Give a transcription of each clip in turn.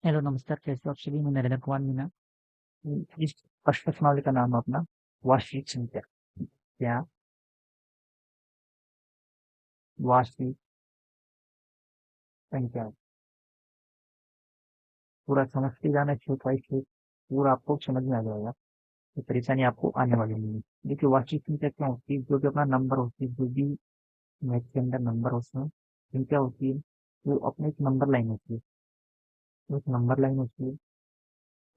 Hello, नमस्कार। कैसे हो आप सभी? मैं नरेंद्र कुमार मीना। इस प्रश्नावली का नाम है अपना वास्तविक संख्या। क्या वास्तविक संख्या? पूरा समझते जाना, स्टेप बाई स्टेप पूरा आपको समझ में आ जाएगा। ये परेशानी आपको आने वाली नहीं है। देखिए, वास्तविक संख्या क्या होती है? जो भी अपना नंबर होती है, जो भी मैथ के अंदर नंबर होते हैं, संख्या होती है, वो अपने एक नंबर लाइन होती है। एक नंबर लाइन होती है।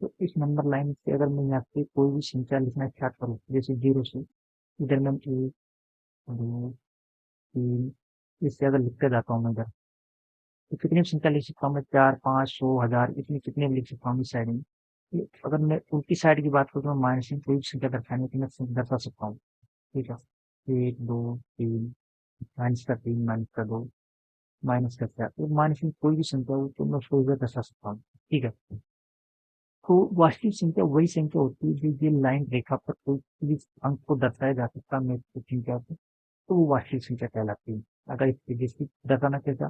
तो इस नंबर लाइन से अगर मैं यहाँ पे कोई भी संख्या लिखना स्टार्ट करूँ, जैसे जीरो से, इधर मैं एक, दो, तीन, इससे अगर लिखते जाता हूँ मैं इधर, तो कितनी भी संख्या लिख सकता हूँ मैं? 4, 5, 100, 1000, इतनी कितने भी लिख सकता हूँ इस साइड में। अगर मैं उल्टी साइड की बात करूँ तो मैं माइनस में कोई भी संख्या दर्शाने की मैं दर्शा सकता हूँ। ठीक है, एक, दो, तीन, माइनस का तीन, माइनस का दो, माइनस का चार, तो माइनस में कोई भी संख्या हो तो मैं उसको इधर दर्शा सकता हूँ। ठीक है, तो वास्तविक संख्या वही संख्या होती है जो ये लाइन रेखा पर कोई भी अंक को दर्शाया जा सकता है मैं संख्या को, तो वो वास्तविक संख्या कहलाती है। अगर इसके जैसे दर्शाना कैसा,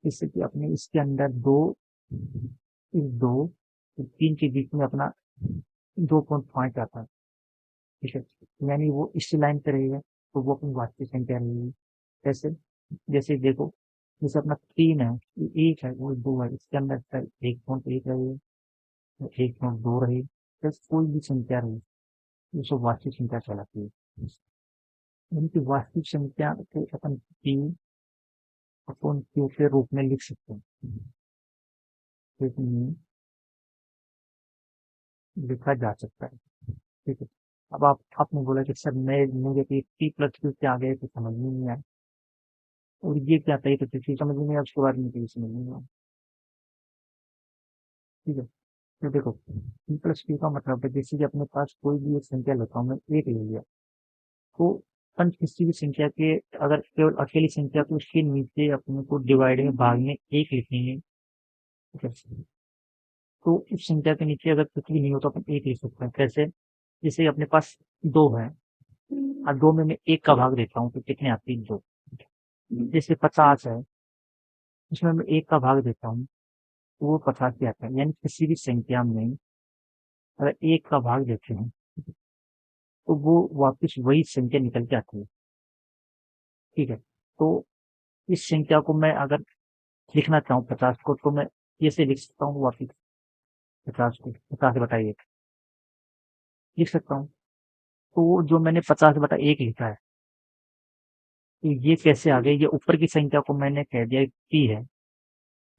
जैसे कि अपने इसके अंदर दो, इस दो और तीन के बीच में अपना 2.5 आता है। ठीक है, यानी वो इस लाइन पे रहेगा, तो वो अपनी वास्तविक संख्या रहेगी। जैसे जैसे देखो, जैसे अपना तीन है, ये एक है, वो दो है, इसके अंदर 1.1 रहे, 1.2 रहे, बस कोई भी संख्या रही, वो सब वास्तविक संख्या कहलाती है। उनकी वास्तविक संख्या को अपन पी अपन क्यू के रूप में लिख सकते हैं, लेकिन लिखा जा सकता है। ठीक है, अब आपने बोला कि सर मैं मुझे तो टी प्लस क्यू से आ गए तो समझ में नहीं आया, और ये क्या था, ये तो किसी समझ में नहीं आया, उसके बारे में कहीं समझ में नहीं आया। ठीक है, तो देखो, टी प्लस क्यू का मतलब है, जैसे कि अपने पास कोई भी एक संख्या लेता हूँ मैं, एक ले लिया, तो अपन किसी भी संख्या के, अगर केवल अकेली संख्या को उसके नीचे अपने को डिवाइड में भाग में एक लिखेंगे, ठीक है, तो उस संख्या के नीचे अगर कुछ भी नहीं हो तो अपन एक लिख सकते हैं। कैसे? जैसे अपने पास दो है, और दो में मैं एक का भाग देता हूँ तो कितने आती है? दो। जैसे 50 है, उसमें मैं एक का भाग देता हूँ तो वो 50 ही आता है। यानी किसी भी संख्या में अगर एक का भाग देते हैं तो वो वापस वही संख्या निकल के आती है। ठीक है, तो इस संख्या को मैं अगर लिखना चाहूँ 50 को, तो मैं कैसे लिख सकता हूँ वापिस? 50 को 50/1 लिख सकता हूँ। तो जो मैंने 50/1 लिखा है, तो ये कैसे आ गया? ये ऊपर की संख्या को मैंने कह दिया पी है,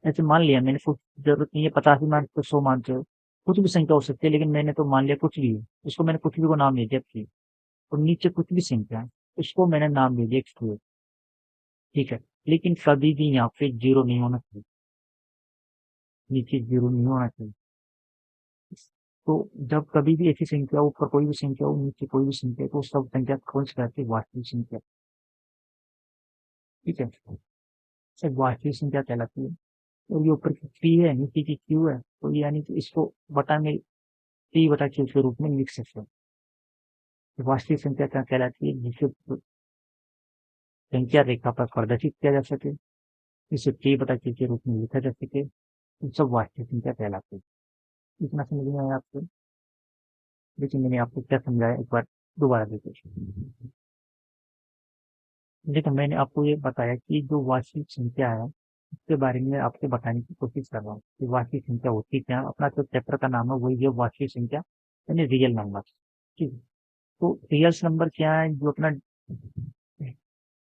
ऐसे मान लिया मैंने, कुछ जरूरत नहीं है 50 भी मान तो 100 मानते हो, कुछ भी संख्या हो सकती है, लेकिन मैंने तो मान लिया कुछ भी है, उसको मैंने कुछ भी को नाम दे दिया पी। और नीचे कुछ भी संख्या है, उसको मैंने नाम दे दिया क्यू। ठीक है, लेकिन कभी भी यहाँ पे जीरो नहीं होना चाहिए, नीचे जीरो नहीं होना चाहिए। तो जब कभी भी ऐसी संख्या ऊपर कोई भी संख्या हो, नीचे कोई भी संख्या, तो सब संख्या कौन सी कहती है? वास्तविक संख्या। ठीक है, सब वास्तविक संख्या कहलाती है। और ये ऊपर की पी है, नीचे की क्यू है, तो यानी कि इसको बटा में P/Q के रूप में लिख सकते हैं। वास्तविक संख्या क्या कहलाती है? जिसे संख्या रेखा पर प्रदर्शित किया जा सके, इसे P/Q के रूप में लिखा जा सके, इन सब वास्तविक संख्या कहलाती है। इतना समझ में आया आपको? लेकिन मैंने आपको क्या समझाया, एक बार दोबारा देखिए। देखो, मैंने आपको ये बताया कि जो वास्तविक संख्या है उसके बारे में आपको बताने की कोशिश कर रहा हूँ कि वास्तविक संख्या होती क्या है। अपना जो चैप्टर का नाम है वही है वास्तविक संख्या, यानी रियल नंबर। ठीक है, तो रियल नंबर क्या है? जो अपना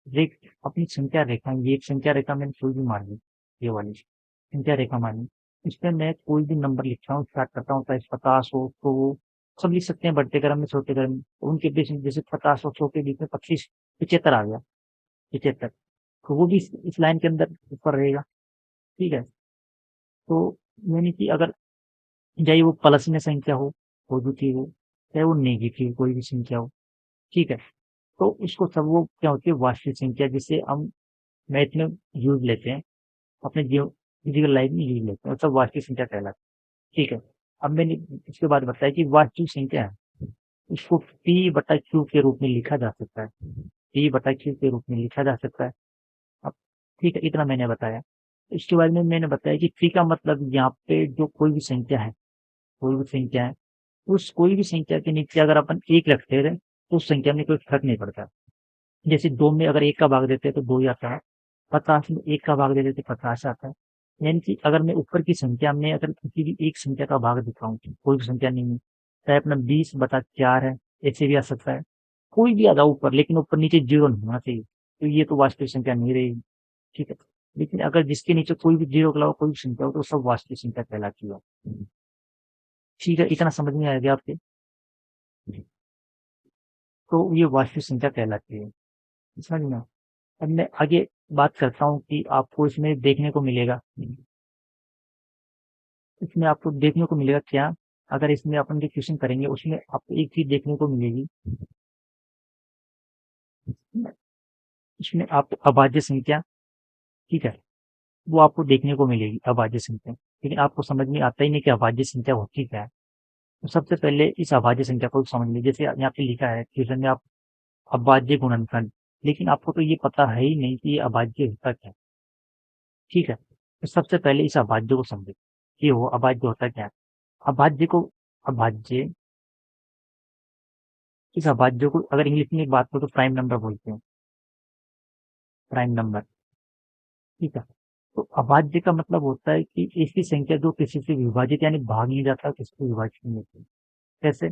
रेख, अपनी संख्या रेखा, ये एक संख्या रेखा मैंने कोई भी मान ली, ये वाली संख्या रेखा मानी, इसमें मैं कोई भी नंबर लिखता हूँ, स्टार्ट करता हूँ, चाहे 50 हो तो सब लिख सकते हैं, बड़े क्रम में छोटे क्रम में। तो उनके बीच में जैसे 50 और 100 के बीच में 25, 75 आ गया, 75, तो वो भी इस लाइन के अंदर ऊपर रहेगा। ठीक है, तो यानी कि अगर चाहे वो प्लस में संख्या हो, पॉजिटिव हो, चाहे वो नेगेटिव कोई भी संख्या हो, ठीक है, तो उसको सब वो क्या होती है? वास्तविक संख्या, जिसे हम मैथ में यूज लेते हैं, अपने जीवन फिजिकल लाइफ में यूज लेते हैं, और सब वास्तविक संख्या कहलाती है। ठीक है, अब मैंने इसके बाद बताया कि वास्तविक संख्या है, इसको P/Q के रूप में लिखा जा सकता है, P/Q के रूप में लिखा जा सकता है। अब ठीक है, इतना मैंने बताया। इसके बारे में मैंने बताया कि फ्री का मतलब यहाँ पे जो कोई भी संख्या है, कोई भी संख्या है, उस कोई भी संख्या के नीचे अगर अपन एक रखते हैं तो उस संख्या में कोई फर्क नहीं पड़ता। जैसे 2 में अगर 1 का भाग देते हैं तो 2 ही आता है, 50 में 1 का भाग दे देते तो 50 आता है। यानी कि अगर मैं ऊपर की संख्या में अगर किसी भी एक संख्या का भाग देता हूँ, कोई भी संख्या नहीं है, चाहे अपना 20/4 है, ऐसे भी आ सकता है, कोई भी आ जाओ ऊपर, लेकिन ऊपर नीचे 0 नहीं होना चाहिए, तो ये तो वास्तविक संख्या नहीं रहेगी, ठीक है। लेकिन अगर जिसके नीचे कोई भी 0 के अलावा कोई भी संख्या हो तो सब वास्तविक संख्या कहलाती है। ठीक है, इतना समझ में आएगा आपके? तो ये वास्तविक संख्या कहलाती है, समझ में? अब मैं आगे बात करता हूँ कि आपको इसमें देखने को मिलेगा, इसमें आपको देखने को मिलेगा क्या, अगर इसमें अपन जो क्वेश्चन करेंगे उसमें आपको एक चीज देखने को मिलेगी, इसमें आपको अभाज्य संख्या, ठीक है, वो आपको देखने को मिलेगी अभाज्य संख्या। लेकिन आपको समझ में आता ही नहीं कि अभाज्य संख्या होती क्या है। तो सबसे पहले इस अभाज्य संख्या को समझ लीजिए। जैसे यहाँ पे लिखा है क्वेश्चन में, आप अभाज्य गुणनफल, लेकिन आपको तो ये पता है ही नहीं कि ये अभाज्य होता क्या है, ठीक है। तो सबसे पहले इस अभाज्य को समझे कि वो अभाज्य होता क्या है। अभाज्य को अभाज्य इस अभाज्य को अगर इंग्लिश में एक बात करो तो प्राइम नंबर बोलते हैं, प्राइम नंबर, ठीक है। तो अभाज्य का मतलब होता है कि ऐसी संख्या जो किसी से विभाजित यानी भाग नहीं जाता, किसी से विभाजित नहीं होती। कैसे?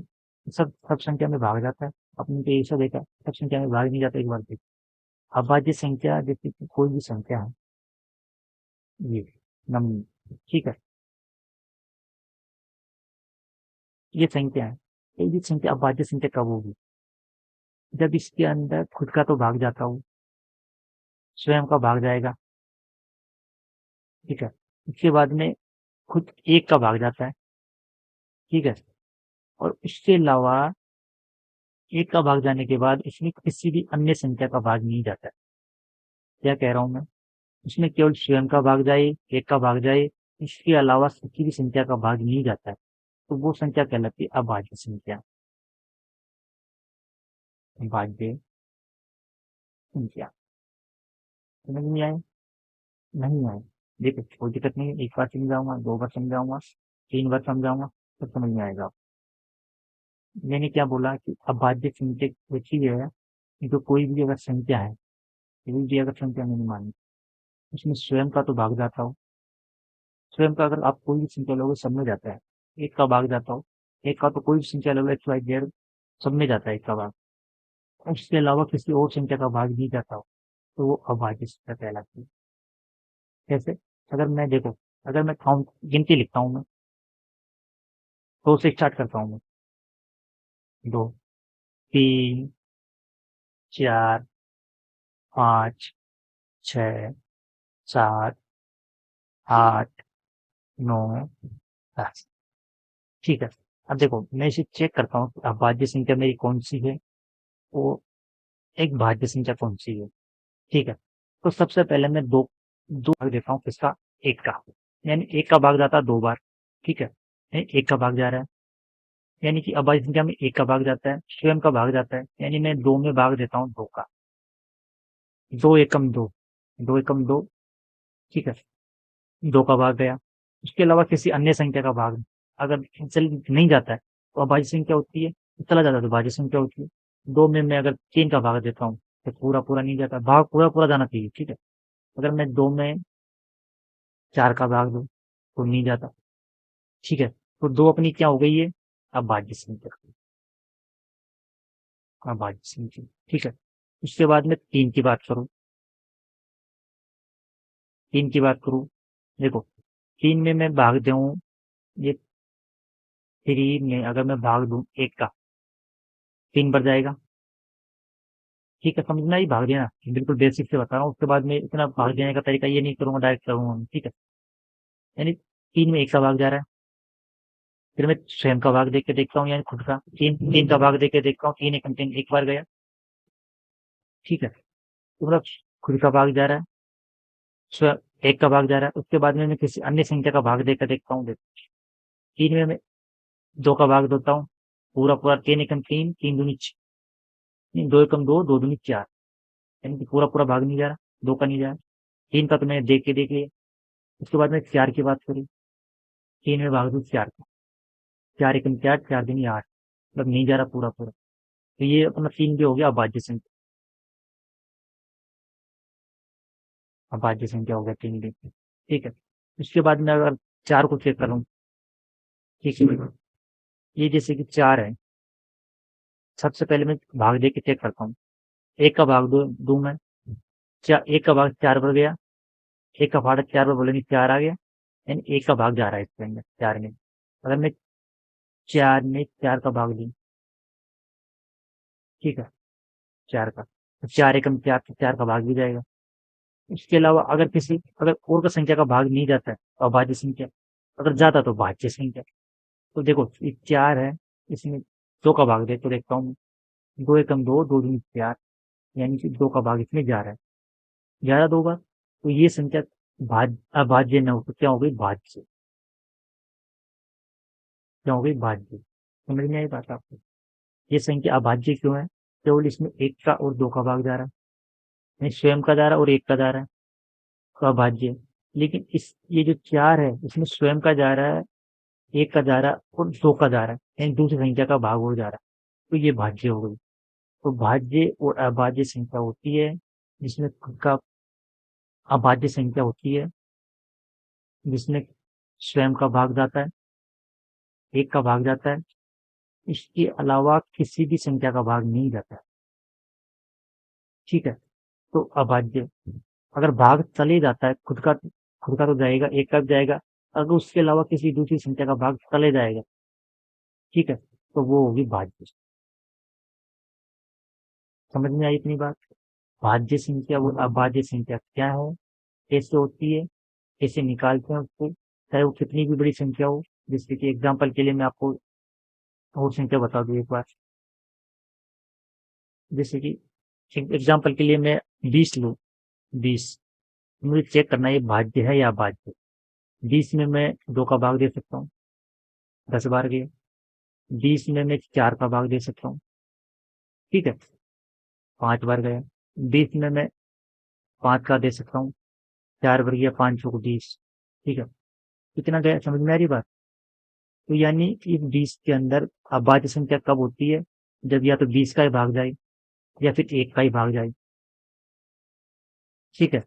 सब सब संख्या में भाग जाता है, आपने तो ऐसा देखा, सब संख्या में भाग नहीं जाता एक बार। अभाज्य संख्या जैसे कि कोई भी संख्या है, ये नंबर, ठीक है, ये संख्या है, कोई भी संख्या अभाज्य संख्या कब होगी? जब इसके अंदर खुद का तो भाग जाता हो, स्वयं का भाग जाएगा, ठीक है। इसके बाद में खुद एक का भाग जाता है, ठीक है। और इसके अलावा एक का भाग जाने के बाद इसमें किसी भी अन्य संख्या का भाग नहीं जाता है। क्या कह रहा हूं मैं? इसमें केवल स्वयं का भाग जाए, एक का भाग जाए, इसके अलावा किसी भी संख्या का भाग नहीं जाता है, तो वो संख्या कहलाती है अभाज्य संख्या। अभाज्य संख्या, समझ नहीं आए? नहीं आए, देखो कोई दिक्कत नहीं है, एक बार समझाऊंगा, 2 बार समझाऊंगा, 3 बार समझाऊंगा, तो समझ में आएगा। मैंने क्या बोला कि अभाज्य संख्या वो चीज है जो कोई भी अगर संख्या है, कोई भी अगर संख्या मैंने मानी, उसमें स्वयं का तो भाग जाता हो, स्वयं का अगर आप कोई भी संख्या लोगे सब में जाता है, एक का भाग जाता हो, एक का तो कोई भी संख्या लोगे एक्स वाई जेड, सब में जाता है एक का भाग, उसके अलावा किसी और संख्या का भाग नहीं जाता हो, तो वो अभाज्य संख्या कहलाती है। कैसे? अगर मैं देखो, अगर मैं काउंट गिनती लिखता हूँ, मैं 2 से स्टार्ट करता हूँ मैं, 2, 3, 4, 5, 6, 7, 8, 9, 10, ठीक है। अब देखो मैं इसे चेक करता हूँ कि अभाज्य संख्या मेरी कौन सी है, वो एक भाज्य संख्या कौन सी है, ठीक है। तो सबसे पहले मैं दो दो भाग देता हूँ किसका, एक का, यानी एक का भाग जाता है 2 बार, ठीक है, नहीं एक का भाग जा रहा है, यानी कि अभाज्य संख्या में एक का भाग जाता है, स्वयं का भाग जाता है, यानी मैं 2 में भाग देता हूँ 2 का, 2 एकम 2, 2 एकम 2, ठीक है, 2 का भाग गया। उसके अलावा किसी अन्य संख्या का भाग अगर चल नहीं जाता है तो अभाज्य संख्या होती है, चला जाता है तो भाज्य संख्या होती है। 2 में मैं अगर 3 का भाग देता हूँ तो पूरा पूरा नहीं जाता, भाग पूरा पूरा जाना चाहिए, ठीक है। अगर मैं 2 में 4 का भाग दूं तो नहीं जाता, ठीक है। तो 2 अपनी क्या हो गई है, अभाज्य संख्या, अभाज्य संख्या, ठीक है। उसके बाद में 3 की बात करूं, 3 की बात करूं, देखो 3 में मैं भाग दूं, ये 3 में अगर मैं भाग दूं 1 का, 3 बढ़ जाएगा, ठीक है, समझना ही भाग देना, बिल्कुल बेसिक से बता रहा हूँ। उसके बाद में इतना भाग देने का तरीका ये नहीं करूंगा, डायरेक्ट करूंगा, ठीक है। यानी 3 में 1 का भाग जा रहा है, फिर मैं स्वयं का भाग देख के देखता हूँ, यानी खुद का 3 का भाग देख के देखता हूँ, 3 एक बार गया, ठीक है। तो मतलब खुद का भाग जा रहा है, स्वयं 1 का भाग जा रहा है, उसके बाद में मैं किसी अन्य संख्या का भाग देकर देखता हूँ, 3 में मैं 2 का भाग देता हूँ, पूरा पूरा 3 एकम 3, 3 दूनी 2 एकम 2, 2 दूनी 4, यानी कि पूरा पूरा भाग नहीं जा रहा, 2 का नहीं जा रहा, 3 का तो मैंने देख के देख लिया, उसके बाद में 4 की बात करी, 3 में भाग दूं 4 को, 4 एकम 4, 4 दूनी 8, मतलब नहीं जा रहा पूरा पूरा। तो ये अपना 3 भी हो गया अभाज्य संख्या, अभाज्य संख्या हो गया 3 भी। ठीक है। उसके बाद में अगर 4 को चेक करूं, ठीक है, ये जैसे कि 4 है, सबसे पहले मैं भाग दे के चेक करता हूँ। एक का भाग दो दूं मैं, एक का भाग 4 पर गया, एक का भाग 4 पर बोलेंगे 4 आ गया, यानी एक का भाग जा रहा है इसके अंदर 4 में। अगर मैं 4 में 4 का भाग दूं, ठीक है, 4 का, तो 4 एकम 4, तो 4 का भाग भी जाएगा। इसके अलावा अगर किसी, अगर और का संख्या का भाग नहीं जाता है तो अभाज्य संख्या, अगर जाता तो भाज्य संख्या। तो देखो ये 4 है, इसमें 2 का भाग दे तो देखता हूँ, 2 एकम 2, 2 दूनी 4, यानी कि 2 का भाग इसमें जा रहा है, जा रहा 2 बार, तो ये संख्या अभाज्य न हो तो क्या हो गई, भाज्य। क्या हो गई, भाज्य। समझ में आई बात आपको? ये संख्या अभाज्य क्यों है? केवल इसमें 1 का और 2 का भाग जा रहा है, नहीं स्वयं का जा रहा है और 1 का जा रहा है, तो अभाज्य है। लेकिन इस ये जो 4 है इसमें स्वयं का जा रहा है, 1 का जा रहा है और 2 का जा रहा है, यानी दूसरी संख्या का भाग हो जा रहा है, तो ये भाज्य हो गई। तो भाज्य और अभाज्य संख्या होती है, जिसमें खुद का, अभाज्य संख्या होती है जिसमें स्वयं का भाग जाता है, 1 का भाग जाता है, इसके अलावा किसी भी संख्या का भाग नहीं जाता है। ठीक है, तो अभाज्य। अगर भाग चले जाता है, खुद का तो जाएगा, 1 का भी जाएगा, अगर उसके अलावा किसी दूसरी संख्या का भाग चले जाएगा, ठीक है, तो वो होगी भाज्य। समझ में आई इतनी बात? भाज्य संख्या और अभाज्य संख्या क्या है, कैसे होती है, कैसे निकालते हैं उसको, चाहे वो कितनी भी बड़ी संख्या हो। जैसे कि एग्जांपल के लिए मैं आपको और संख्या बता दूं एक बार, जैसे कि एग्जांपल के लिए मैं 20 लूं, 20, मुझे चेक करना है ये भाज्य है या अभाज्य। 20 में मैं 2 का भाग दे सकता हूँ, 10 बार गए। 20 में मैं 4 का भाग दे सकता हूँ, ठीक है, 5 बार गया। 20 में मैं 5 का दे सकता हूँ, 4 बार गया, 5 चौक 20, ठीक है, कितना गया, समझ में आ रही बात? तो यानी इस 20 के अंदर अभाज्य संख्या कब होती है, जब या तो 20 का ही भाग जाए या फिर 1 का ही भाग जाए, ठीक है,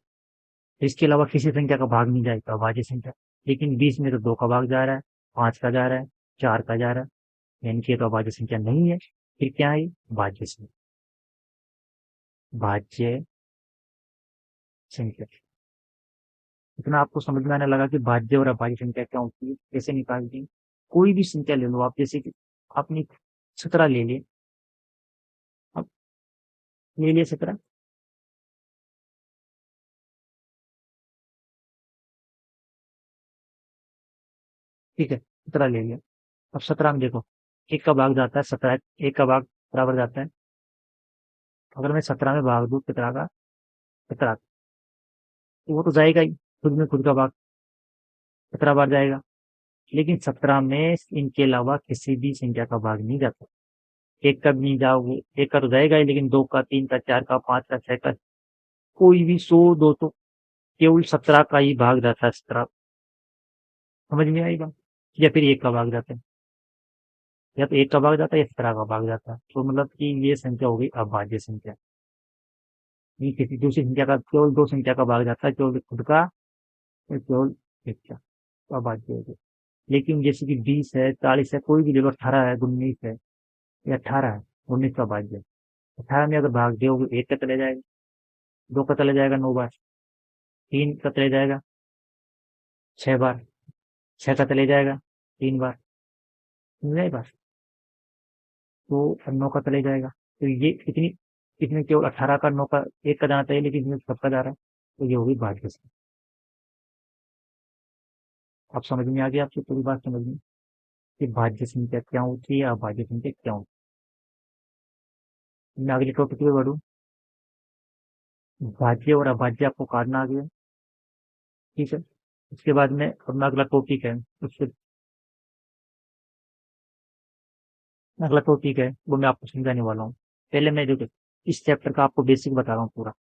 इसके अलावा किसी संख्या का भाग नहीं जाएगा अभाज्य संख्या। लेकिन 20 में तो 2 का भाग जा रहा है, 5 का जा रहा है, 4 का जा रहा है, यानी कि ये तो अभाज्य संख्या नहीं है। फिर क्या है, भाज्य संख्या, भाज्य संख्या। इतना आपको समझ में आने लगा कि भाज्य और अभाज्य संख्या क्या होती है, कैसे निकालती है। कोई भी संख्या ले लो आप, जैसे कि आपने 17 ले लिए, अब ले लिए 17, ठीक है, 17 ले लिया। अब 17 में देखो, 1 का भाग जाता है 17, 1 का भाग बराबर जाता है, अगर मैं 17 में भाग दूं कितना का, 17, तो वो तो जाएगा ही, खुद में खुद का भाग 17 बार जाएगा। लेकिन 17 में इनके अलावा किसी भी संख्या का भाग नहीं जाता, 1 का भी नहीं जाओगे, 1 का तो जाएगा ही, लेकिन 2 का, 3 का, 4 का, 5 का, 6 का, कोई भी 100, 200, केवल 17 का ही भाग जाता है, 17। समझ में आई बात? या फिर 1 का भाग जाता है, या तो 1 का भाग जाता है या 17 का भाग जाता है, तो मतलब कि ये संख्या हो गई अभाज्य संख्या। ये किसी दूसरी संख्या का केवल 2 संख्या का भाग जाता है, केवल खुद का और केवल 1 का, तो अभाज्य हो गई। लेकिन जैसे कि 20 है, 40 है, कोई भी ले लो, 18 है, 19 है, या 18 है, 19 का भाज्य। 18 में अगर भाग दोगे 1 का चले जाएगा, 2 का चले जाएगा 9 बार, 3 का चले जाएगा 6 बार, 6 का चले जाएगा 3 बार, समझ आई बात? तो 9 का चले जाएगा, तो ये इतनी, इसमें केवल 18 का, 9 का, 1 का जाना चाहिए, लेकिन इसमें सबका जा रहा है, तो ये होगी भाज्य संख्या। अब समझ में आ गया आपकी पूरी बात, समझ में कि भाज्य संख्या क्या होती है, अभाज्य संख्या क्या होती है। मैं अगले टॉपिक पे बढ़ूँ, भाज्य और अभाज्य आपको काटना आ गया, ठीक है। उसके बाद में अपना अगला टॉपिक है, उससे अगला टॉपिक है वो मैं आपको समझाने वाला हूँ। पहले मैं देखो इस चैप्टर का आपको बेसिक बता रहा हूँ पूरा,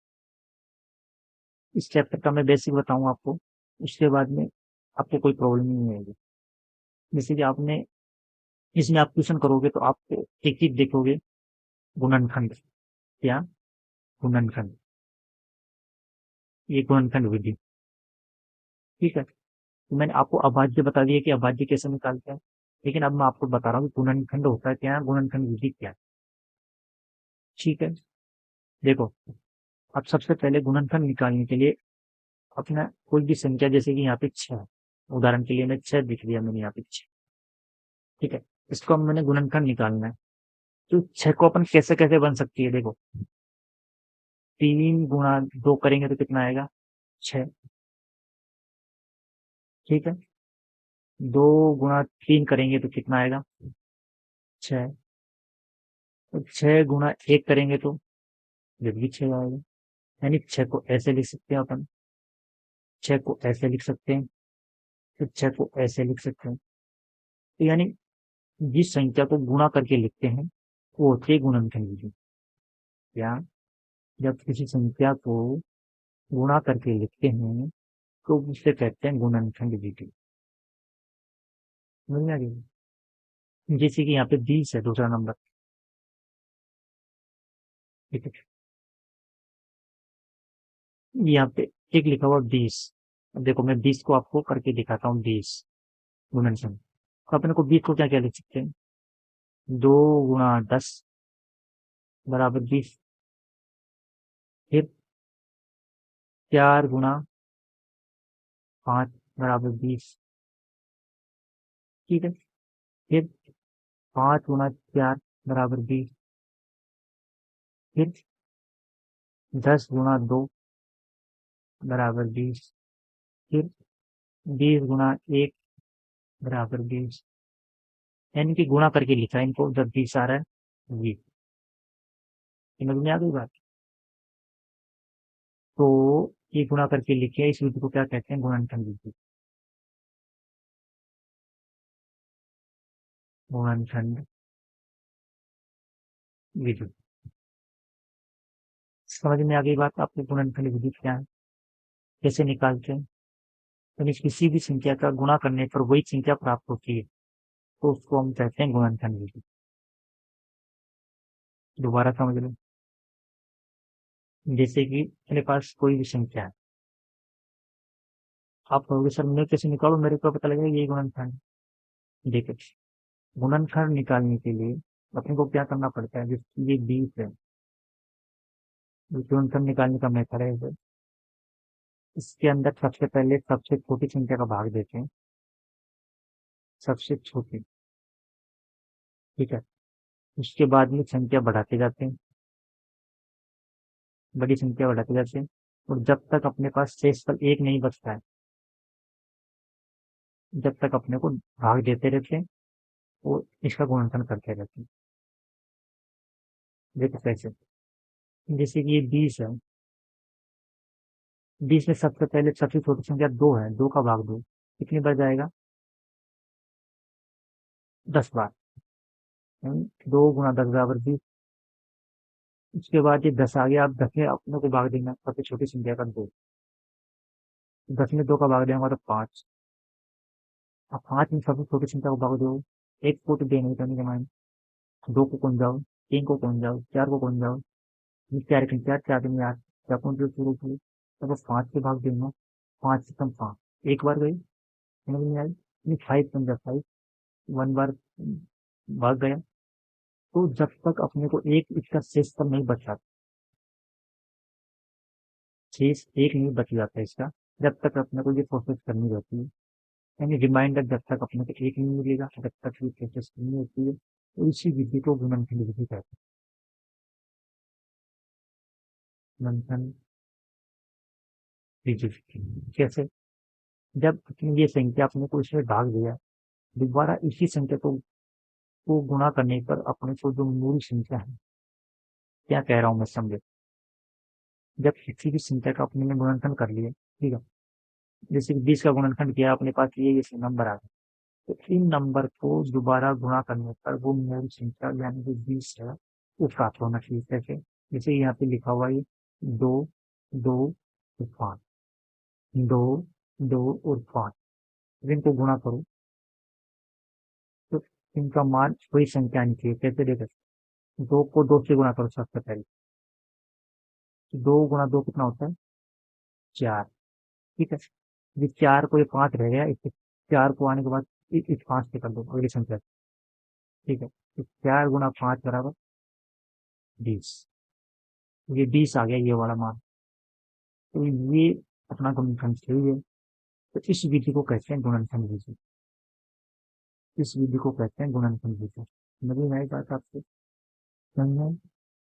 इस चैप्टर का मैं बेसिक बताऊँ आपको। उसके बाद में आपको कोई प्रॉब्लम नहीं आएगी। जैसे कि आपने इसमें आप क्वेश्चन करोगे तो आप एक चीज देखोगे, गुणनखंड। क्या? गुणनखंड। ये गुणनखंड विधि। ठीक है, तो मैंने आपको अभाज्य बता दिया कि अभाज्य कैसे निकालते हैं, लेकिन अब मैं आपको बता रहा हूँ कि गुणनखंड होता है क्या, गुणनखंड विधि क्या है। ठीक है, देखो, अब सबसे पहले गुणनखंड निकालने के लिए अपना कोई भी संख्या, जैसे कि यहाँ पे 6 है, उदाहरण के लिए मैं 6 लिख दिया मैंने यहाँ पे 6। ठीक है, इसको अब मैंने गुणनखंड निकालना है। तो 6 को अपन कैसे कैसे बन सकती है, देखो, 3 गुणा 2 करेंगे तो कितना आएगा, 6। ठीक है, 2 गुणा 3 करेंगे तो कितना आएगा, 6। तो 6 गुणा 1 करेंगे तो ये भी 6 आएगा। यानी 6 को ऐसे लिख सकते हैं अपन, 6 को ऐसे लिख सकते हैं, फिर 6 को ऐसे लिख सकते हैं। तो यानी जिस संख्या को गुणा करके लिखते हैं वो होती है गुणनखंड विधि। या जब किसी संख्या को गुणा करके लिखते हैं तो उसे कहते हैं गुणनखंड विधि। समझ में आ गई? जैसे कि यहाँ पे 20 है, दूसरा नंबर। ठीक है, यहाँ पे एक लिखा हुआ 20। अब देखो मैं 20 को आपको करके दिखाता हूँ, 20 गुणनखंड। तो अपने को 20 को क्या क्या लिख सकते हैं, 2 गुणा 10 बराबर 20। फिर 4 गुणा 5 बराबर 20। ठीक है, फिर 5 गुणा 4 बराबर 20। फिर 10 गुणा 2 बराबर 20। फिर 20 गुणा 1 बराबर 20। यानी कि गुणा करके लिखा है इनको, जब 20 आ रहा है ये। समझ में आ गई बात? तो ये गुणा करके लिखे, इस विधि को क्या कहते हैं, गुणनखंड विधि। गुणनखंड विधि। समझ में आ गई बात आपको, गुणनखंड विधि क्या है, कैसे निकालते हैं। यानी किसी भी संख्या का गुणा करने पर वही संख्या प्राप्त होती है, तो उसको हम कहते हैं गुणनखंड विधि। दोबारा समझ लो, जैसे कि मेरे पास कोई भी संख्या है, आप कहोगे सर मैं कैसे निकालू, मेरे को पता लगेगा ये गुणनखंड है। देखो, गुणनखंड निकालने के लिए अपने को क्या करना पड़ता है, जैसे ये 20 है, ये गुणनखंड निकालने का मेथड है इसे। इसके अंदर सबसे पहले सबसे छोटी संख्या का भाग देते हैं, सबसे छोटी। ठीक है, उसके बाद में संख्या बढ़ाते जाते हैं, बड़ी संख्या बढ़ाते जाते हैं, और जब तक अपने पास शेषफल 1 नहीं बचता है, जब तक अपने को भाग देते रहते हैं और इसका गुणनखंड करते रहते हैं। देखो कैसे, जैसे कि ये 20 है, 20 में सबसे पहले सबसे छोटी संख्या 2 है, 2 का भाग दो, कितनी बार जाएगा, 10 बार। 2 गुणा 10 बराबर 20। उसके बाद ये 10 आ गया, अब 10 में अपने को भाग देना सबसे छोटी संख्या का 2। 10 में 2 का भाग देंगे तो 5। अब 5 में सबसे छोटी संख्या को भाग दो, एक को तो दे नहीं करने के माइंड, 2 को कौन जाओ, 3 को कौन जाओ, 4 को कौन जाओ, ये 4 के 4, 4 दिन 8, 4 कौन जो शुरू शुरू, तब 5 के भाग देना, 5 से कम 5, एक बार गई, समझ नहीं आई, नहीं 5 पंजा 5, 1 बार भाग गया। तो जब तक अपने को एक इसका शेष तक नहीं बचा, शेष एक नहीं बच जाता इसका, जब तक अपने को ये प्रोसेस करनी रहती है। यानी रिमाइंडर जब तक अपने को एक नहीं मिलेगा, जब तक ये प्रोसेस करनी होती है, तो इसी विधि को गुणनखंड विधि कहते हैं। गुणनखंड विधि कैसे, जब अपनी ये संख्या अपने को इसमें भाग दिया, दोबारा इसी संख्या को गुणा करने पर अपने को जो मूल संख्या है, क्या कह रहा हूं मैं समझे, जब किसी भी संख्या का अपने ने गुणनखंड कर लिया, ठीक है, जैसे कि 20 का गुणनखंड किया अपने पास, ये नंबर आ गया, तो इन नंबर को दोबारा गुणा करने पर वो मूल संख्या यानी जो 20 है वो प्राप्त होना चाहिए। कैसे, जैसे यहाँ पे लिखा हुआ है 2 2 5, 2 2 और 5, इनको गुणा करो तो इनका मान कोई संख्या नहीं चाहिए। कैसे देख सकते? 2 को 2 से गुणा करो सबसे पहले। तो 2 गुणा 2 कितना होता है? 4। ठीक है, ये 4 को ये 5 रह गया, इस 4 को आने के बाद इस 5 से कर दो अगली संख्या। ठीक है, तो 4 गुणा 5 बराबर 20। ये 20 आ गया ये वाला मान। तो ये अपना गुणनखंड सही है। तो इस विधि को कहते हैं गुणनखंड विधि। इस विधि को कहते हैं गुणनखंड विधि। समझ में आई बात आपको? समझ में?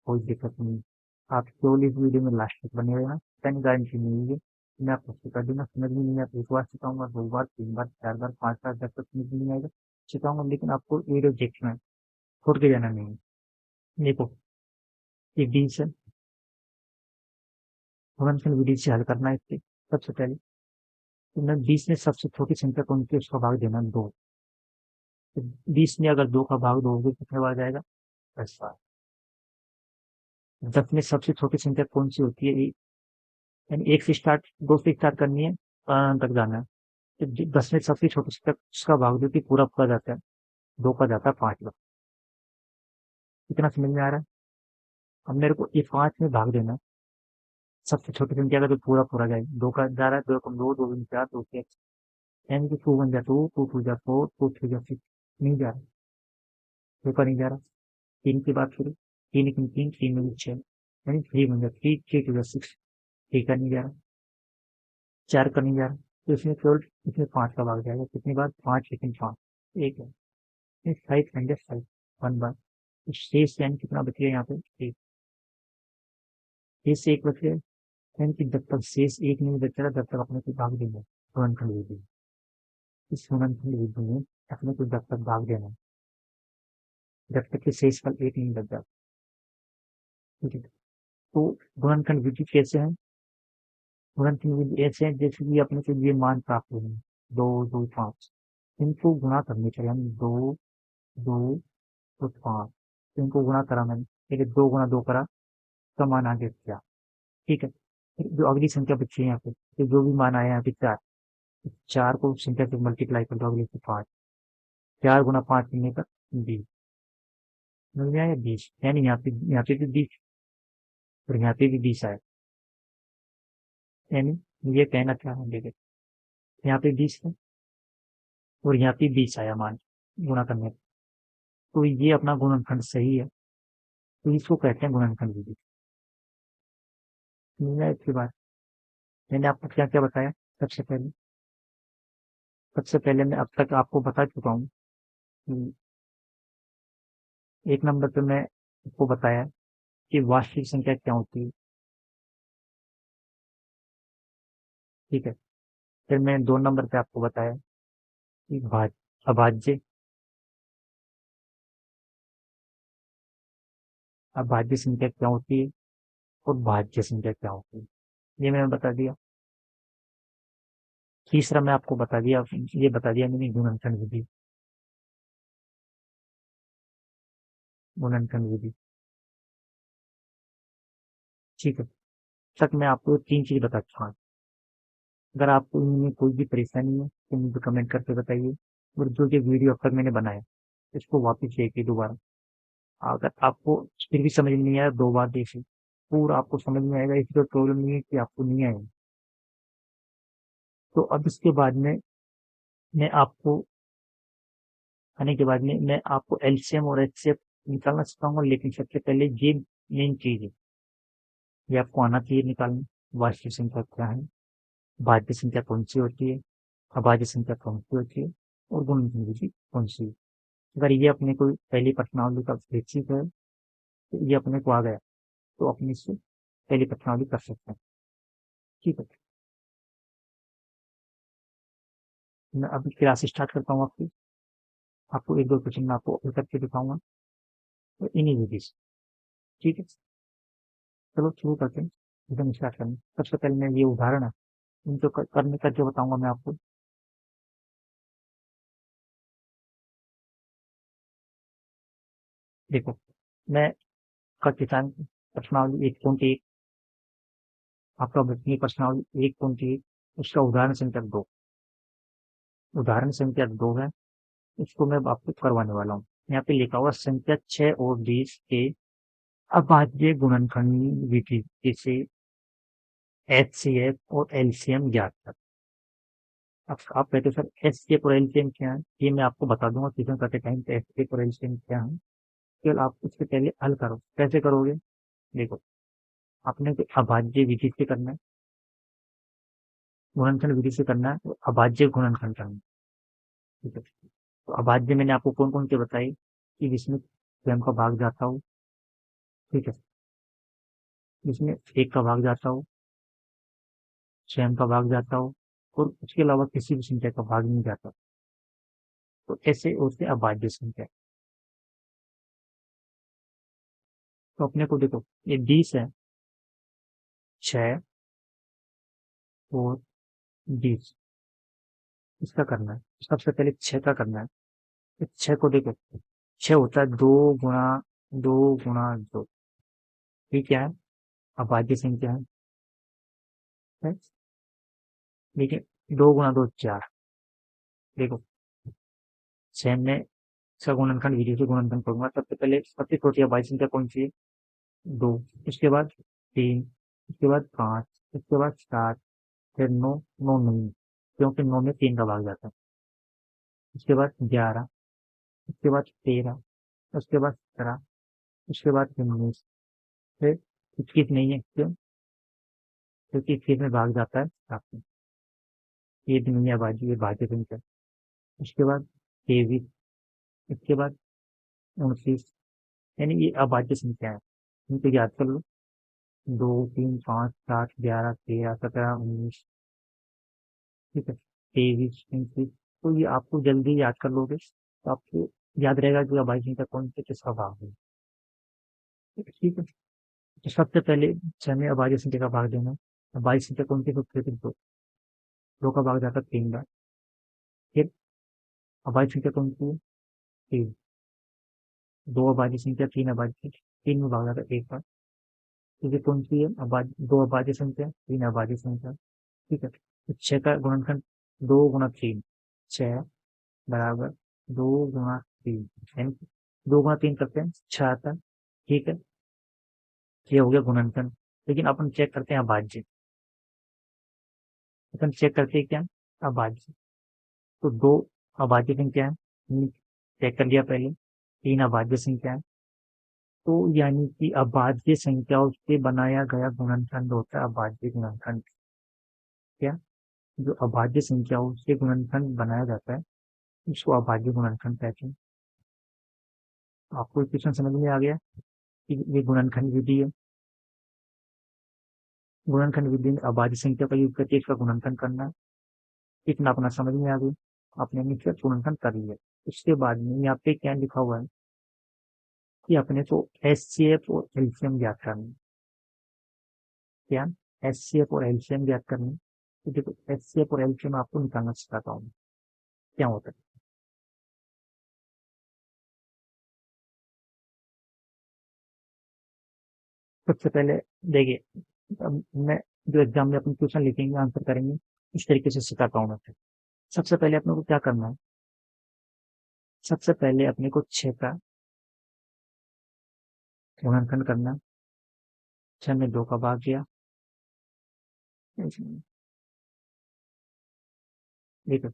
कोई दिक्कत नहीं। आप केवल इस वीडियो में लास्ट तक बने रहना, कहीं गारंटी नहीं है। मैं आपको सिखा दूंगा, समझ में नहीं आता एक बार सिखाऊंगा, 2 बार, 3 बार, 4 बार, 5 बार, जब तक समझ में नहीं आएगा सिखाऊंगा, लेकिन आपको वीडियो देखना है, छोड़ के जाना नहीं है। देखो, ये 20 है, गुणनखंड विधि से हल करना है इससे। सबसे पहले तो मैं 20 में सबसे छोटी संख्या कौन सी है उसका भाग देना 2। तो 20 में अगर 2 का भाग दोगे कितने बार जाएगा? 10 बार। 10 में सबसे छोटी संख्या कौन सी होती है? यानी 1 से स्टार्ट, 2 से स्टार्ट करनी है, तक जाना है। तो 10 में सबसे छोटी संख्या उसका भाग दो कि पूरा पूरा जाता है, 2 का जाता है 5 बार। कितना समझ में आ रहा है? अब मेरे को ये 5 में भाग देना है सबसे छोटी संख्या का, जो पूरा पूरा जाए। 2 का जा रहा है, 2 कम 2, 2 दूनी 4, 2 6, यानी कि 2 1 जा 2, 2 2 जा 4, 2 3 जा 6। नहीं जा रहा, 2 का नहीं जा रहा। 3 की बात करें, 3 1 3, 3 में 6, यानी 3 1 जा 3, 3 2 जा 6। 3 का नहीं जा रहा, 4 का नहीं जा रहा। तो इसमें केवल इसमें 5 का भाग जाएगा। कितनी बार? 5 लेकिन 5 एक है, 5 एंड 5 1 बार। तो शेष यानी कितना बच गया यहाँ पे? एक। शेष एक बच गया, यानी कि जब तक शेष एक नहीं बच रहा, जब तक अपने को भाग देना है। गुणनखंड विधि, इस गुणनखंड विधि में अपने को जब तक भाग देना है, जब तक कि शेष फल एक नहीं बच जाता। ठीक है, तो गुणनखंड विधि कैसे है? गुणनखंड विधि ऐसे है जैसे कि अपने को ये मान प्राप्त हुए हैं, 2 2 5, इनको गुणा करने चाहिए हम। 2 2 और 5, इनको गुणा करा मैंने, ठीक है, 2 गुणा 2 करा, का मान आ गया 4। ठीक है, फिर जो अगली संख्या बची है यहाँ पे, तो जो भी मान आया यहाँ पे 4, 4 को संख्या से मल्टीप्लाई कर दो अगले से 5। 4 गुणा 5 कितने का? 20। मिल गया? 20, यानी यहाँ पे भी 20 और यहाँ पे भी 20 आया। यानी ये कहना क्या है, देखिए, यहाँ पे 20 है और यहाँ पे 20 आया मान गुणा करने पे। तो ये अपना गुणनखंड सही है। तो इसको कहते हैं गुणनखंड विधि। मिल गया इसके बाद? मैंने आपको क्या क्या बताया? सबसे पहले सबसे पहले मैं अब तक आपको बता चुका हूँ कि एक नंबर पे मैं आपको बताया कि वास्तविक संख्या क्या होती है। ठीक है, फिर मैं 2 नंबर पे आपको बताया कि अभाज्य अभाज्य संख्या क्या होती है और भाज्य संख्या क्या होती है, ये मैंने बता दिया। तीसरा मैं आपको बता दिया, ये बता दिया मैंने, गुणनखंड विधि। गुणनखंड विधि, ठीक है। तक मैं आपको 3 चीज बता चुका हूँ। अगर आपको इनमें कोई भी परेशानी है तो मुझे कमेंट करके बताइए, और जो ये वीडियो अब तक मैंने बनाया इसको वापस देखिए दोबारा। अगर आपको फिर भी समझ में नहीं आया, 2 बार देखिए, पूरा आपको समझ में आएगा। इसकी प्रॉब्लम नहीं है कि आपको नहीं आएगा। तो अब इसके बाद में मैं आपको आने के बाद में मैं आपको एलसीएम और एचसीएफ निकालना सिखाऊंगा, लेकिन सबसे पहले ये मेन चीज है, ये आपको आना चाहिए निकालना। वास्तविक संख्या क्या है, भाज्य संख्या कौन सी होती है, अभाज्य संख्या कौन सी होती है, और गुणनखंड विधि कौन सी है। अगर ये अपने को पहली प्रश्नावली का विकसित है, तो ये अपने को आ गया, तो अपने से पहली प्रश्नावली कर सकते हैं। ठीक है, मैं अभी क्लास स्टार्ट करता हूँ आपकी। आपको 1 2 क्वेश्चन मैं आपको हल करके दिखाऊंगा, तो इन्हीं विधि से। ठीक है, चलो शुरू करते हैं, एकदम स्टार्ट करना। सबसे पहले मैं ये उदाहरण है, इनको करने करके बताऊंगा मैं आपको। देखो, मैं का किसान प्रश्नावली 1.1, आपका वृत्तीय प्रश्नावली 1.1, उसका उदाहरण संख्या 2 है, उसको मैं अब आपको करवाने वाला हूँ। यहाँ पे लिखा हुआ संख्या 6 और 20 के अभाज्य गुणनखंड विधि, जिसे एचसीएफ और एलसीएम ज्ञात कर। अब आप कहते हो सर एचसीएफ और एलसीएम क्या है, ये मैं आपको बता दूंगा क्वेश्चन करते टाइम पे एचसीएफ और एलसीएम क्या है। केवल आप उससे पहले हल करो। कैसे करोगे? देखो, आपने तो अभाज्य विधि से करना है, गुणनखंड विधि से करना है, तो अभाज्य गुणनखंड करना है। ठीक है, तो अभाज्य मैंने आपको कौन कौन से बताई कि जिसमें स्वयं का भाग जाता हो, ठीक है, जिसमें एक का भाग जाता हो, स्वयं का भाग जाता हो, और उसके अलावा किसी भी संख्या का भाग नहीं जाता, तो ऐसे होते अभाज्य संख्या। तो अपने को देखो, ये 20 है, 6 और 20, इसका करना है। सबसे पहले 6 का करना है। तो 6 को देखो, 6 होता है 2 गुणा 2, ये क्या है? अभाज्य संख्या है। ठीक है, 2 गुणा 2 4। देखो, 6 में इसका गुणनखंड विधि से गुणनखंड करूंगा। सबसे पहले सबसे छोटी अभाज्य संख्या कौन सी है? 2, उसके बाद 3, उसके बाद 5, उसके बाद 7, फिर 9, 9 नहीं, क्योंकि 9 में 3 का भाग जाता है। उसके बाद 11, उसके बाद 13, उसके बाद 17, उसके बाद 19, फिर 21 नहीं है, क्यों? क्योंकि 21 में भाग जाता है 7 में। ये भी नहीं है अभाज्य, ये भाज्य संख्या। उसके बाद 23, उसके बाद 29, यानी ये अभाज्य संख्या है। इनको याद कर लो, 2, 3, 5, 7, 11, 13, 17, 19, ठीक है, 23, 29। तो ये आपको जल्दी याद कर लोगे तो आपको याद रहेगा कि अभाज्य संख्या कौन सी किसका भाग है। ठीक है, तो सबसे पहले हमें अभाज्य संख्या का भाग देना है। अभाज्य संख्या कौन सी? सबसे पहले 2, 2 का भाग जाता है 3 बार। फिर अभाज्य संख्या कौन सी है? 3, 2 अभाज्य संख्या, 3 अभाज्य संख्या, 3 में भाग जाता है 1 बार। तो ये कौन सी है? अभाज्य 2 अभाज्य संख्या, 3 अभाज्य संख्या। ठीक है, तो 6 का गुणनखंड 2 गुणा 3, 6 बराबर 2 गुणा 3, यानी 2 गुणा 3 करते हैं 6 आता है। ठीक है, ये हो गया गुणनखंड। लेकिन अपन चेक करते हैं अभाज्य। अपन चेक करते हैं क्या? अभाज्य। तो 2 अभाज्य संख्या है, चेक कर लिया पहले। 3 अभाज्य संख्या है, तो यानी कि अभाज्य संख्याओं से बनाया गया गुणनखंड होता है अभाज्य गुणनखंड। क्या? जो अभाज्य संख्याओं से गुणनखंड बनाया जाता है उसको अभाज्य गुणनखंड कहते हैं। आपको क्वेश्चन समझ में आ गया कि ये गुणनखंड विधि है। गुणनखंड विधि में अभाज्य संख्या का यूज करके इसका गुणनखंड करना है। इतना अपना समझ में आ गई, आपने मिक्सर गुणनखंड कर लिया। उसके बाद में यहाँ पे क्या लिखा हुआ है कि अपने को एचसीएफ और एलसीएम ज्ञात करना है। क्या? एचसीएफ और एलसीएम ज्ञात करना है। तो देखो, एचसीएफ और एलसीएम आपको निकालना सिखाता हूँ क्या होता है। सबसे पहले देखिए, अब मैं जो एग्जाम में अपनी क्वेश्चन लिखेंगे, आंसर करेंगे, इस तरीके से सिखाता हूँ मैं फिर। सबसे पहले अपने को क्या करना है? सबसे पहले अपने को 6 का गुणनखंड करना है। 6 में 2 का भाग दिया। देखो,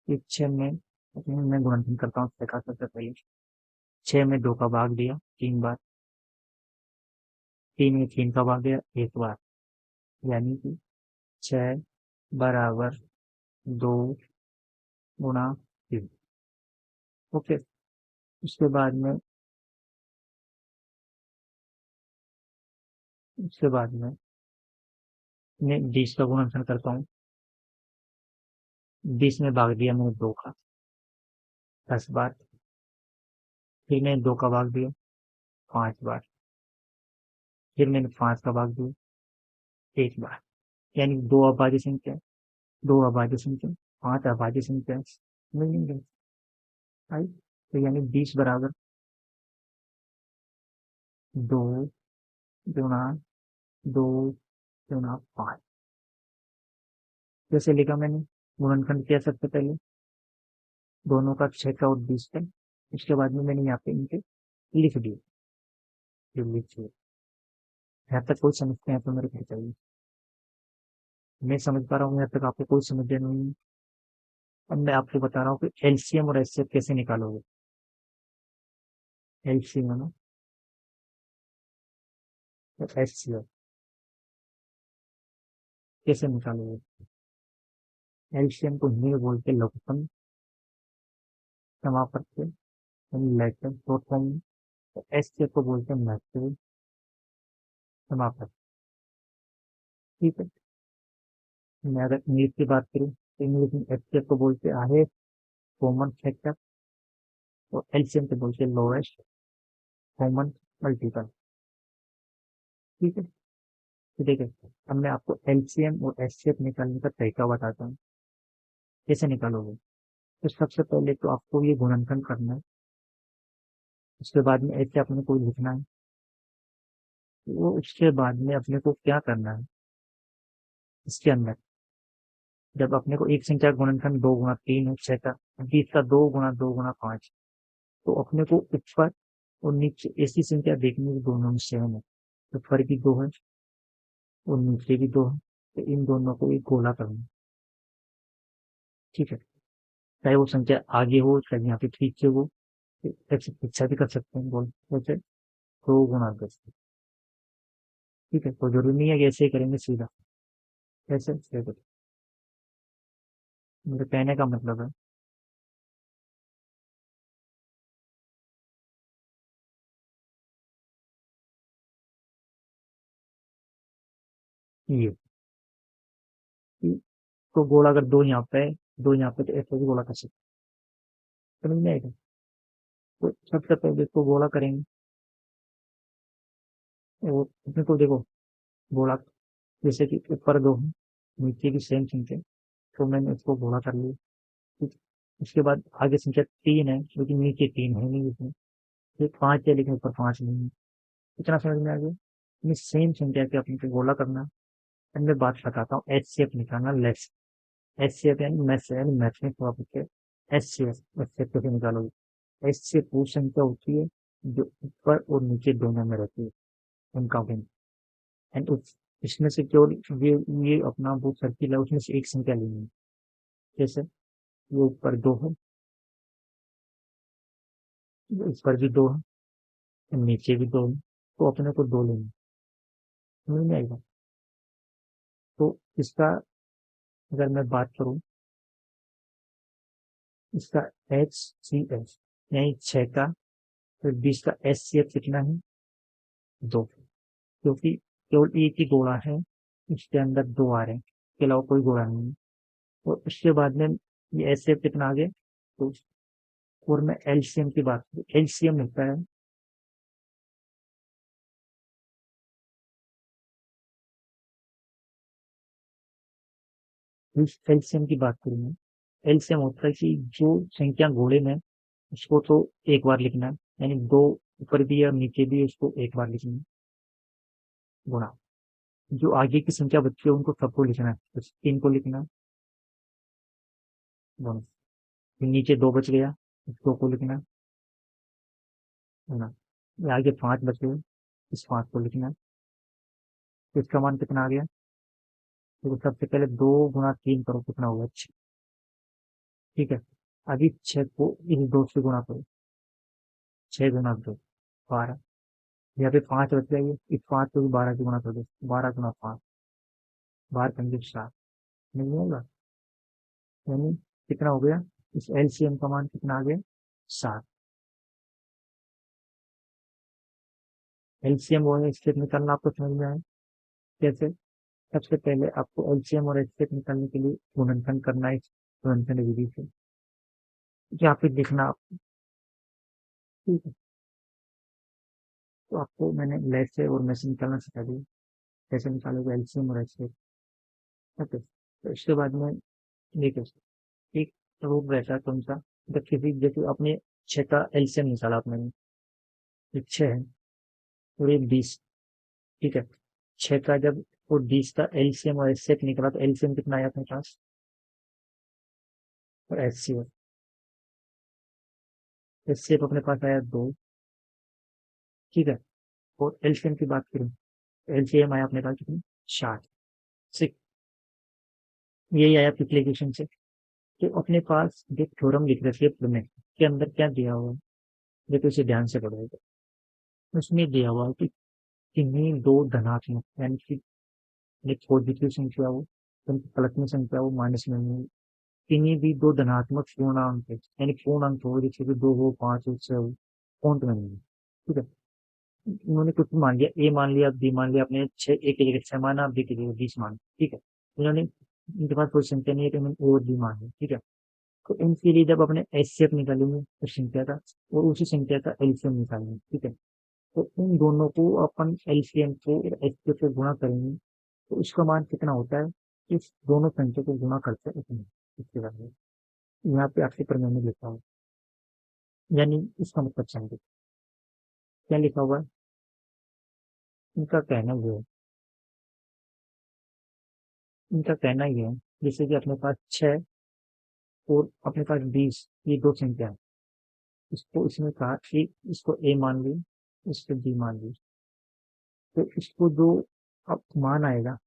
ये 6 में मैं गुणनखंड करता हूँ, देखा सबसे पहले 6 में 2 का भाग दिया 3 बार। 3 में 3 का भाग दिया 1 बार, यानी कि 6 बराबर 2 गुणा 3। ओके, उसके बाद में उसके बाद में मैं 20 का गुणनखंड करता हूँ। 20 में भाग दिया मैंने 2 का 10 बार। फिर मैंने 2 का भाग दिया 5 बार। फिर मैंने 5 का भाग दिया 1 बार, यानी 2 अभाज्य संख्या, 2 अभाज्य संख्या, 5 अभाज्य संख्या मिलेंगे। आई, तो यानी 20 बराबर 2 गुणा 2 गुणा 5। जैसे लिखा मैंने, गुणनखंड किया सबसे पहले दोनों का 6 का और 20 का। उसके बाद में मैंने यहाँ पे इनके लिख दिए जो लिखिए। यहाँ तक कोई समझते हैं तो मेरे को चाहिए, मैं समझ पा रहा हूँ यहाँ तक, आपको कोई समझ नहीं है। अब मैं आपको बता रहा हूँ कि एलसीएम और एचसीएफ कैसे निकालोगे। एलसीएम है ना, तो एचसीएफ कैसे निकालोगे। एलसीएम को हिंदी में बोलते हैं लघुत्तम समापत्ति, यानी लेटर शॉर्ट फॉर्म। एचसीएफ को बोलते हैं महत्व समापत्ति। ठीक है, मैं अगर इंग्लिश की बात करूँ तो इंग्लिश में एचसीएफ को बोलते हैं हाईएस्ट कॉमन फैक्टर, और एलसीएम को बोलते हैं लोएस्ट कॉमन मल्टीपल। ठीक है, तो देखिए, अब मैं आपको एलसीएम और एचसीएफ निकालने का तरीका बताता हूँ कैसे निकालोगे। तो सबसे पहले तो आपको ये गुणनखंड करना है, उसके बाद में ऐसे अपने को लिखना है। वो उसके बाद में अपने को क्या करना है, इसके अंदर जब अपने को एक संख्या का गुणनखंड 2 गुणा 3 है 6 का, 20 का 2 गुणा 2 गुणा 5, तो अपने को ऊपर और नीचे ऐसी संख्या देखनी है दोनों में सेम है। तो ऊपर भी 2 है और नीचे भी 2 है, तो इन दोनों को एक गोला करना है। ठीक है, चाहे वो संख्या आगे हो चाहे यहाँ पे पीछे हो, ऐसे पीछा भी कर सकते हैं बोल, जैसे 2 गुणा 10। ठीक है, तो जरूरी नहीं है कि ऐसे ही करेंगे सीधा, ऐसे ऐसे। मेरे कहने का मतलब है ये कि तो गोला अगर 2 यहाँ पे है, 2 यहाँ पे, तो ऐसे भी गोला कर सकते हैं। समझ में आएगा। तो सबसे पहले इसको गोला करेंगे, और अपने को देखो गोला जैसे कि ऊपर 2 है नीचे की सेम संख्या, तो मैंने इसको गोला कर लिया। ठीक है? उसके बाद आगे संख्या 3 है लेकिन नीचे 3 है नहीं, इसमें ये 5 है लेकिन ऊपर 5 नहीं है। इतना समझ में आ गया। ये सेम संख्या के अपने को गोला करना है। अब मैं बात बताता हूँ एच सी एफ निकालना, लेस एच सी एफ यानी मैथ, यानी मैथ में थोड़ा पूछे H C F, H C F कैसे निकालोगे। एच सी एफ वो संख्या होती है जो ऊपर और नीचे दोनों में रहती है, अनकाउंटिंग। एंड उस इसमें से केवल ये अपना वो सर्किल है, उसमें से एक संख्या लेनी है। जैसे ये ऊपर 2 है, ऊपर भी 2 है, नीचे भी 2 है, तो अपने को 2 लेनी है। समझ में आएगा। तो इसका अगर मैं बात करूं, इसका एच सी एफ यानी 6 का, फिर 20 का एस सी एफ कितना है 2, क्योंकि केवल एक ही गोला है, इसके अंदर 2 आ रहे हैं, इसके अलावा कोई गोला नहीं है। और उसके बाद में ये एस सी एफ कितना आ गया, तो और मैं एलसीएम की बात करूँ, एलसीएम होता है, इस एलसीएम की बात करूँ मैं, एलसीएम होता है कि जो संख्या घोड़े में, उसको तो एक बार लिखना है, यानी 2 ऊपर भी है और नीचे भी है, उसको एक बार लिखना है, गुणा जो आगे की संख्या बच्ची है उनको सबको लिखना है, तो 3 को लिखना है, गुणा फिर नीचे 2 बच गया, इस 2 को लिखना है, गुणा ये आगे 5 बच गए, इस 5 को लिखना है। तो इसका मान कितना आ गया, तो सबसे पहले 2 गुणा 3 करो, कितना होगा 6। ठीक है, अभी 6 को इस 2 से गुणा करो, 6 गुणा 2 12, यहाँ पे 5 बच जाएंगे, इस 5 को भी 12 से गुणा कर दो, 12 गुणा 5, 12×5 7, नहीं होगा, यानी कितना हो गया, इस एलसीएम का मान कितना आ गया 7। एलसीएम वो है, इससे निकालना आपको समझ में आए कैसे। सबसे पहले आपको एलसीएम और एचसीएफ निकालने के लिए गुणनखंड करना है, गुणनखंड विधि से, या फिर देखना आप। ठीक है, तो आपको मैंने लेस से और में से निकालना सिखा दिया, कैसे निकालोगे एलसीएम और एचसीएफ। ओके, तो इसके बाद में देखिए, एक रूप रहता है कौन सा, जब किसी जैसे अपने 6 का एलसीएम निकाला आपने, एक 6 है और एक 20। ठीक है, 6 का जब और 20 का एलसीएम और एचसीएफ निकला, तो एलसीएम कितना आया अपने पास और एचसीएफ। एचसीएफ अपने पास आया 2, ठीक है। और एलसीएम की बात करें, एलसीएम आया अपने पास कितनी, 60। सिक यही आया पिछले क्वेश्चन से। तो अपने पास एक थ्योरम लिख रखे प्रमेय के अंदर क्या दिया हुआ है, देखो इसे ध्यान से पढ़ोगे। उसमें दिया हुआ है कि किन्हीं दो धनात्मक यानी कि एक पॉजिटिव संख्या हो, प्लस में संख्या हो, माइनस में हो, किन्हीं भी दो धनात्मक पूर्णांक यानी पूर्णांक हो, जैसे कि 2 हो, 5 हो, 6 हो, पॉइंट में नहीं है, ठीक है। उन्होंने कुछ मान लिया, ए मान लिया, बी मान लिया, आपने 6 ए की जगह 6 माना, बी की जगह 20 माना, ठीक है। उन्होंने, इनके पास कोई संख्या नहीं है तो उन्होंने ए और बी मान लिया, ठीक है। तो इनके लिए जब अपने एचसीएफ निकालेंगे उस संख्या का, और उसी संख्या का एलसीएम निकालेंगे, ठीक है। तो इन दोनों को अपन एलसीएम को और एचसीएफ से गुणा करेंगे, तो इसका मान कितना होता है, इस दोनों संख्या को गुणा करते हैं इतना, इसके बाद में यहाँ पे आपके प्रमेय में लिखा हुआ, यानी इसका मतलब समझे क्या लिखा हुआ है। इनका कहना ये है, इनका कहना ये है, जैसे कि अपने पास 6 और अपने पास 20, ये दो संख्या है। इसको इसने कहा कि इसको ए मान ली, इसको बी मान ली, तो इसको जो अब मान आएगा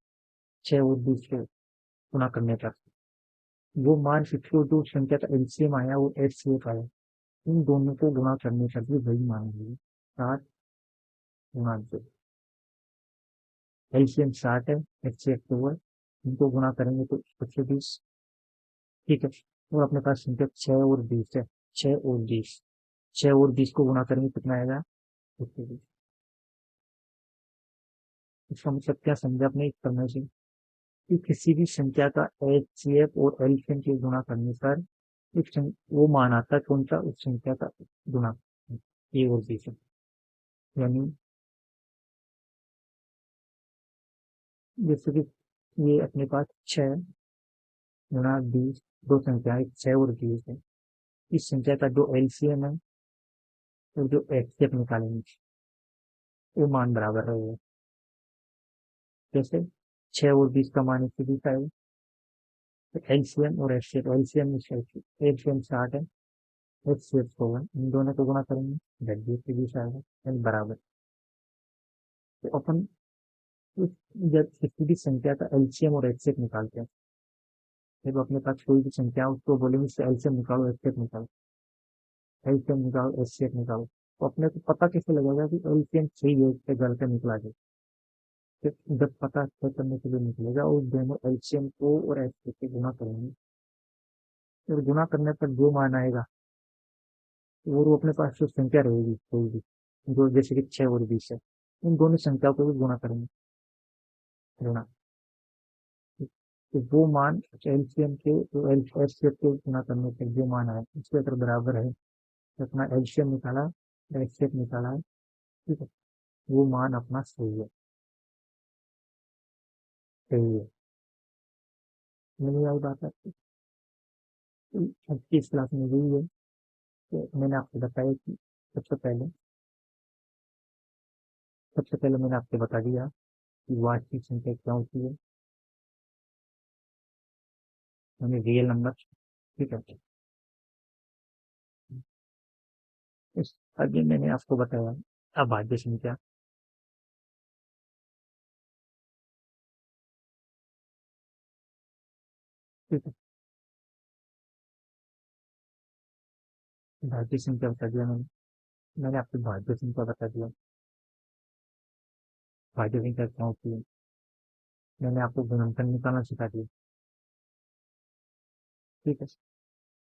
6 और 20 को गुणा करने पर, वो मान फिर जो संख्या का एलसीएम आया वो एचसीएफ आया, इन दोनों को गुणा करने पर भी वही मान लिया, 7 गुणा 2। एलसीएम 60 है, एचसीएफ 2 है, इनको गुणा करेंगे तो 120, ठीक है। और अपने पास संख्या 6 और 20 है, 6 और 20, 6 और 20 को गुणा करेंगे कितना आएगा, 120। इसका मतलब क्या समझा आपने इस करने से, कि किसी भी संख्या का एचसीएफ और एलसीएम के गुणा करने पर वो मान आता है कौन सा, उस संख्या का गुणा, ए और बी से। यानी जैसे कि ये अपने पास 6 गुणा 20, दो संख्याएं 6 और 20 है, इस संख्या का जो एलसीएम है और जो एचसीएफ निकालेंगे वो मान बराबर रहेगा। जैसे 6 और 20 का मान 120 आएगा, तो एलसीएम और एचसीएफ, एलसीएम एलसीएम 60 है, एचसीएफ 100 है, इन दोनों को गुणा करेंगे, जब 120 आएगा, यानी बराबर। तो अपन इस, जब किसी भी संख्या का एलसीएम और एचसीएफ निकालते हैं, जब अपने पास कोई भी संख्या हो, उसको बोलेंगे इससे एलसीएम निकालो, एचसीएफ निकालो, एलसीएम निकालो, एचसीएफ निकालो, तो अपने को पता कैसे लगेगा कि एलसीएम सही है या गलत है, निकला जाए। फिर जब पता तय करने के लिए निकलेगा, और दोनों एलसीएम को और एचसीएफ से गुणा करेंगे, फिर गुणा करने पर जो मान आएगा, और वो अपने पास जो संख्या रहेगी कोई भी, जो जैसे कि 6 और 20 है, इन दोनों संख्याओं को भी गुणा करेंगे, गुणा, तो वो मान एलसीएम के एचसीएफ के गुणा करने पर जो मान आए उसके अगर बराबर है, तो अपना एलसीएम निकाला, एचसीएफ निकाला है, ठीक है, वो मान अपना सही है, सही है। नहीं आई बात आपकी। अब की इस क्लास में यही है, तो मैंने आपको बताया कि सबसे पहले सबसे पहले मैंने आपको बता दिया कि वास्तविक संख्या क्या होती है, यानी रियल नंबर, ठीक है। इस आगे मैंने आपको बताया अभाज्य संख्या, ठीक है। भाज्य संख्या बता दिया मैंने आपको भाज्य संख्या बता दिया, भाज्य संख्या क्या होती है, मैंने आपको गुणनफल निकालना सिखा दिया, ठीक है।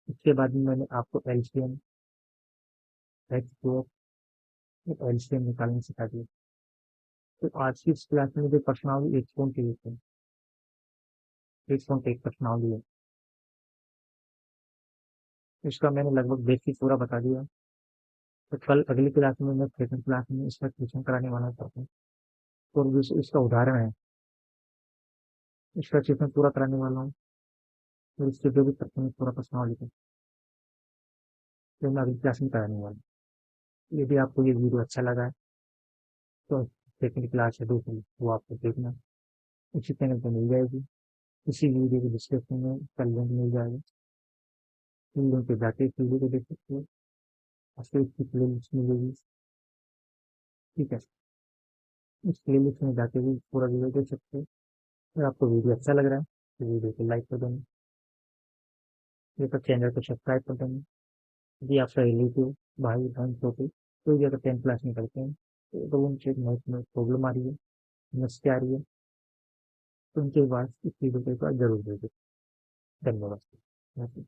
उसके बाद में मैंने आपको एलसीएम, एचसीएफ, एलसीएम निकालना सिखा दिया। तो आज की इस क्लास में जो प्रश्नावली 1.1 है, 1.1 प्रश्नावली है, इसका मैंने लगभग बेसिक पूरा बता दिया। तो कल अगली क्लास में मैं सेकंड क्लास में इसका ट्यूशन कराने वाला चाहता हूँ, और इसका उदाहरण है, इसका ट्यूशन पूरा कराने वाला हूँ, और इसके जो भी प्रश्न है, पूरा प्रश्नावली का तो मैं अगली क्लास में कराने वाला हूँ। यदि आपको ये वीडियो अच्छा लगा है तो सेकंड क्लास है दूसरी, वो आपको देखना। उसी चैनल पर मिल जाएगी। इसी वीडियो के डिस्क्रिप्शन में उसका लिंक मिल जाएगा। उस लिंक पे जाके इस वीडियो को देख सकते हो। आपको इसकी प्ले लिस्ट मिलेगी। ठीक है, इस प्ले लिस्ट में जाके भी पूरा वीडियो देख सकते हो। अगर आपको वीडियो अच्छा लग रहा है तो वीडियो को लाइक कर देना, ये तो चैनल को सब्सक्राइब कर देना। यदि आपका रिलेटिव भाई बहन छोटे कोई भी अगर 10th क्लास में करते हैं तो उनसे मैथ में प्रॉब्लम आ रही है, समस्या आ रही है, तो उनके पास इस वीडियो को एक बार जरूर भेजें। धन्यवाद।